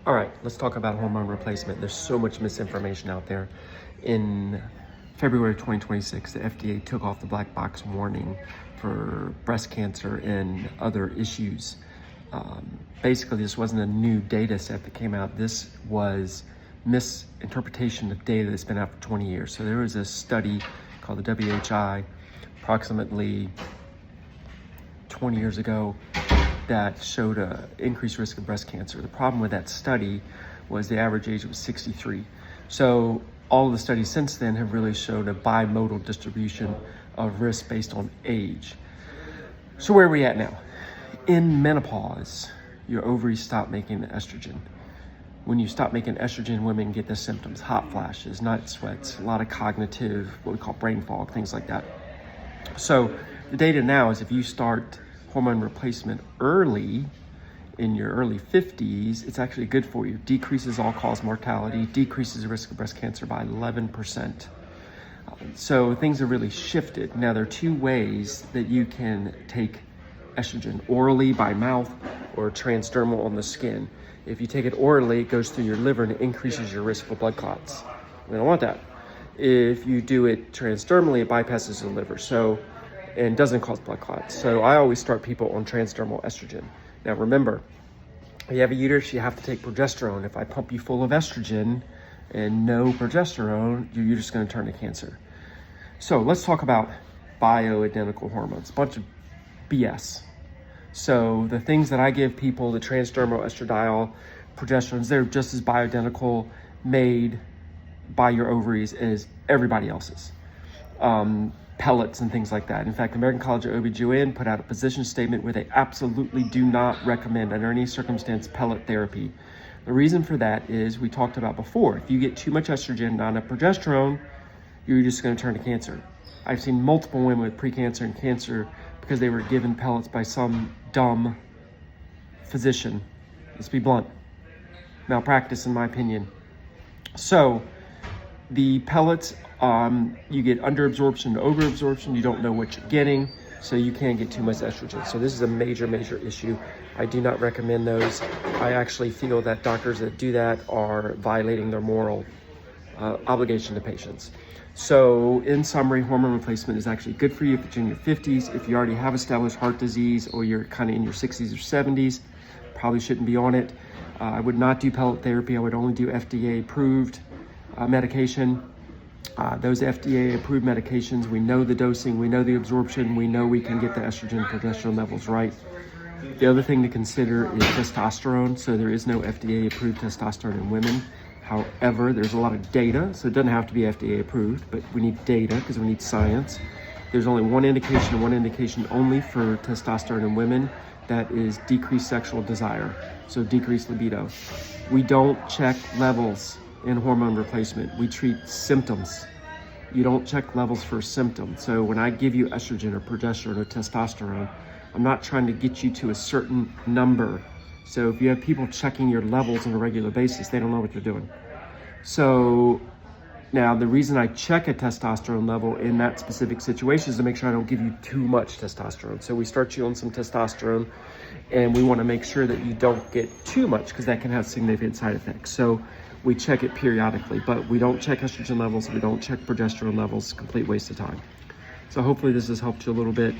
All right, let's talk about hormone replacement. There's so much misinformation out there. In February 2026, the FDA took off the black box warning for breast cancer and other issues. Basically, this wasn't a new data set that came out. This was misinterpretation of data that's been out for 20 years. So there was a study called the WHI approximately 20 years ago that showed an increased risk of breast cancer. The problem with that study was the average age was 63. So all of the studies since then have really showed a bimodal distribution of risk based on age. So where are we at now? In menopause, your ovaries stop making the estrogen. When you stop making estrogen, women get the symptoms: hot flashes, night sweats, a lot of cognitive, what we call brain fog, things like that. So the data now is if you start hormone replacement early, in your early 50s, it's actually good for you. Decreases all-cause mortality, decreases the risk of breast cancer by 11%. So things have really shifted. Now, there are two ways that you can take estrogen: orally by mouth or transdermal on the skin. If you take it orally, it goes through your liver and it increases your risk for blood clots. We don't want that. If you do it transdermally, it bypasses the liver and doesn't cause blood clots. So I always start people on transdermal estrogen. Now remember, if you have a uterus, you have to take progesterone. If I pump you full of estrogen and no progesterone, your uterus is going to turn to cancer. So let's talk about bioidentical hormones, a bunch of BS. So the things that I give people, the transdermal estradiol, progesterones, they're just as bioidentical, made by your ovaries as everybody else's. Pellets and things like that. In fact, the American College of OB/GYN put out a position statement where they absolutely do not recommend under any circumstance pellet therapy. The reason for that is we talked about before. If you get too much estrogen, not enough progesterone, you're just going to turn to cancer. I've seen multiple women with precancer and cancer because they were given pellets by some dumb physician. Let's be blunt. Malpractice, in my opinion. So the pellets, you get underabsorption to overabsorption. You don't know what you're getting, so you can get too much estrogen. So this is a major, major issue. I do not recommend those. I actually feel that doctors that do that are violating their moral obligation to patients. So in summary, hormone replacement is actually good for you if you're in your 50s. If you already have established heart disease or you're kind of in your 60s or 70s, probably shouldn't be on it. I would not do pellet therapy. I would only do FDA-approved medication. Those FDA-approved medications, we know the dosing, we know the absorption, we know we can get the estrogen and progesterone levels right. The other thing to consider is testosterone. So there is no FDA-approved testosterone in women. However, there's a lot of data, so it doesn't have to be FDA-approved, but we need data because we need science. There's only one indication only for testosterone in women. That is decreased sexual desire, so decreased libido. We don't check levels in hormone replacement. We treat symptoms. You don't check levels for symptoms. So when I give you estrogen or progesterone or testosterone, I'm not trying to get you to a certain number. So if you have people checking your levels on a regular basis, they don't know what they're doing. So now the reason I check a testosterone level in that specific situation is to make sure I don't give you too much testosterone. So we start you on some testosterone and we want to make sure that you don't get too much because that can have significant side effects. So we check it periodically, but we don't check estrogen levels. We don't check progesterone levels. Complete waste of time. So hopefully this has helped you a little bit.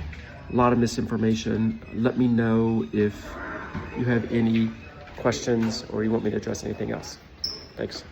A lot of misinformation. Let me know if you have any questions or you want me to address anything else. Thanks.